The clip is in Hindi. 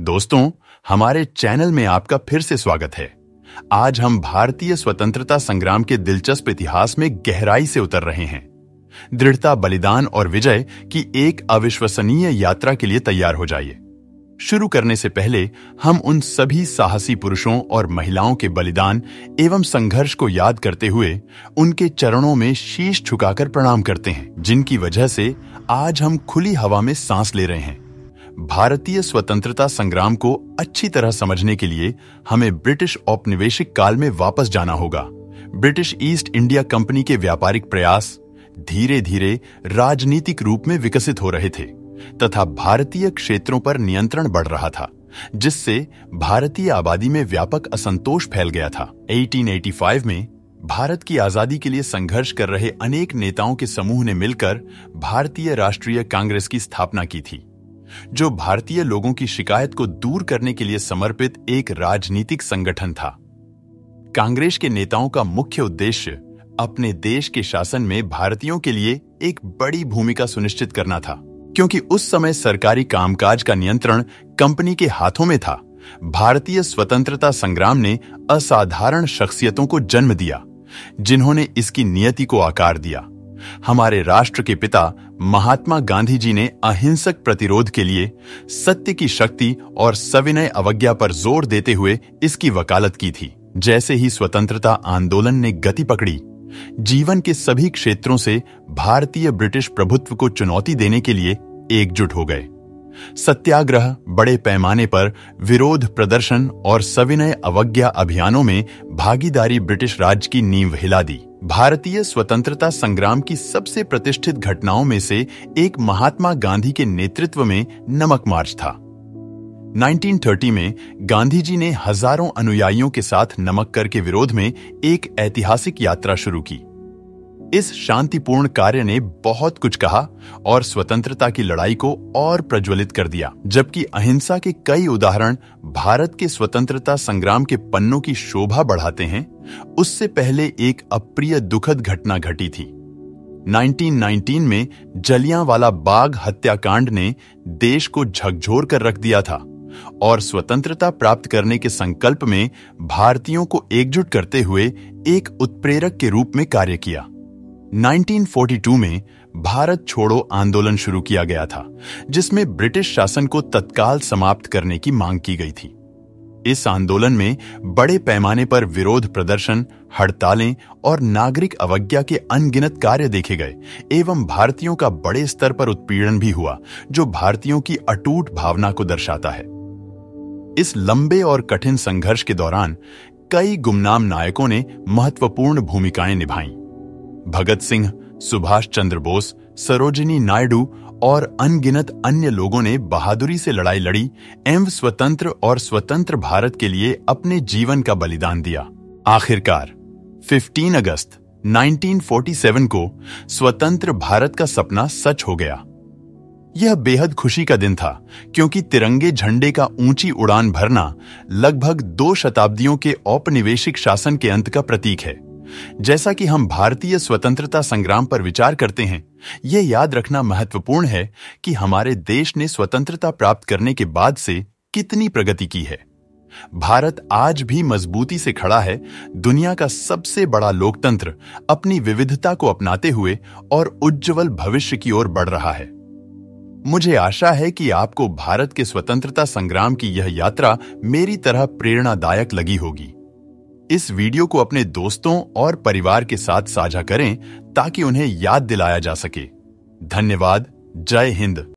दोस्तों, हमारे चैनल में आपका फिर से स्वागत है। आज हम भारतीय स्वतंत्रता संग्राम के दिलचस्प इतिहास में गहराई से उतर रहे हैं। दृढ़ता, बलिदान और विजय की एक अविश्वसनीय यात्रा के लिए तैयार हो जाइए। शुरू करने से पहले हम उन सभी साहसी पुरुषों और महिलाओं के बलिदान एवं संघर्ष को याद करते हुए उनके चरणों में शीश झुकाकर प्रणाम करते हैं, जिनकी वजह से आज हम खुली हवा में सांस ले रहे हैं। भारतीय स्वतंत्रता संग्राम को अच्छी तरह समझने के लिए हमें ब्रिटिश औपनिवेशिक काल में वापस जाना होगा। ब्रिटिश ईस्ट इंडिया कंपनी के व्यापारिक प्रयास धीरे धीरे राजनीतिक रूप में विकसित हो रहे थे तथा भारतीय क्षेत्रों पर नियंत्रण बढ़ रहा था, जिससे भारतीय आबादी में व्यापक असंतोष फैल गया था। 1885 में भारत की आजादी के लिए संघर्ष कर रहे अनेक नेताओं के समूह ने मिलकर भारतीय राष्ट्रीय कांग्रेस की स्थापना की थी, जो भारतीय लोगों की शिकायत को दूर करने के लिए समर्पित एक राजनीतिक संगठन था। कांग्रेस के नेताओं का मुख्य उद्देश्य अपने देश के शासन में भारतीयों के लिए एक बड़ी भूमिका सुनिश्चित करना था, क्योंकि उस समय सरकारी कामकाज का नियंत्रण कंपनी के हाथों में था। भारतीय स्वतंत्रता संग्राम ने असाधारण शख्सियतों को जन्म दिया, जिन्होंने इसकी नियति को आकार दिया। हमारे राष्ट्र के पिता महात्मा गांधी जी ने अहिंसक प्रतिरोध के लिए सत्य की शक्ति और सविनय अवज्ञा पर जोर देते हुए इसकी वकालत की थी। जैसे ही स्वतंत्रता आंदोलन ने गति पकड़ी, जीवन के सभी क्षेत्रों से भारतीय ब्रिटिश प्रभुत्व को चुनौती देने के लिए एकजुट हो गए। सत्याग्रह, बड़े पैमाने पर विरोध प्रदर्शन और सविनय अवज्ञा अभियानों में भागीदारी ब्रिटिश राज की नींव हिला दी। भारतीय स्वतंत्रता संग्राम की सबसे प्रतिष्ठित घटनाओं में से एक महात्मा गांधी के नेतृत्व में नमक मार्च था। 1930 में गांधी जी ने हजारों अनुयायियों के साथ नमक्कर के विरोध में एक ऐतिहासिक यात्रा शुरू की। इस शांतिपूर्ण कार्य ने बहुत कुछ कहा और स्वतंत्रता की लड़ाई को और प्रज्वलित कर दिया। जबकि अहिंसा के कई उदाहरण भारत के स्वतंत्रता संग्राम के पन्नों की शोभा बढ़ाते हैं, उससे पहले एक अप्रिय दुखद घटना घटी थी। 1919 में जलियांवाला बाग हत्याकांड ने देश को झकझोर कर रख दिया था और स्वतंत्रता प्राप्त करने के संकल्प में भारतीयों को एकजुट करते हुए एक उत्प्रेरक के रूप में कार्य किया। 1942 में भारत छोड़ो आंदोलन शुरू किया गया था, जिसमें ब्रिटिश शासन को तत्काल समाप्त करने की मांग की गई थी। इस आंदोलन में बड़े पैमाने पर विरोध प्रदर्शन, हड़तालें और नागरिक अवज्ञा के अनगिनत कार्य देखे गए एवं भारतीयों का बड़े स्तर पर उत्पीड़न भी हुआ, जो भारतीयों की अटूट भावना को दर्शाता है। इस लंबे और कठिन संघर्ष के दौरान कई गुमनाम नायकों ने महत्वपूर्ण भूमिकाएं निभाईं। भगत सिंह, सुभाष चंद्र बोस, सरोजिनी नायडू और अनगिनत अन्य लोगों ने बहादुरी से लड़ाई लड़ी एवं स्वतंत्र और स्वतंत्र भारत के लिए अपने जीवन का बलिदान दिया। आखिरकार 15 अगस्त 1947 को स्वतंत्र भारत का सपना सच हो गया। यह बेहद खुशी का दिन था, क्योंकि तिरंगे झंडे का ऊंची उड़ान भरना लगभग 2 शताब्दियों के औपनिवेशिक शासन के अंत का प्रतीक है। जैसा कि हम भारतीय स्वतंत्रता संग्राम पर विचार करते हैं, यह याद रखना महत्वपूर्ण है कि हमारे देश ने स्वतंत्रता प्राप्त करने के बाद से कितनी प्रगति की है। भारत आज भी मजबूती से खड़ा है, दुनिया का सबसे बड़ा लोकतंत्र अपनी विविधता को अपनाते हुए और उज्जवल भविष्य की ओर बढ़ रहा है। मुझे आशा है कि आपको भारत के स्वतंत्रता संग्राम की यह यात्रा मेरी तरह प्रेरणादायक लगी होगी। इस वीडियो को अपने दोस्तों और परिवार के साथ साझा करें ताकि उन्हें याद दिलाया जा सके। धन्यवाद। जय हिंद।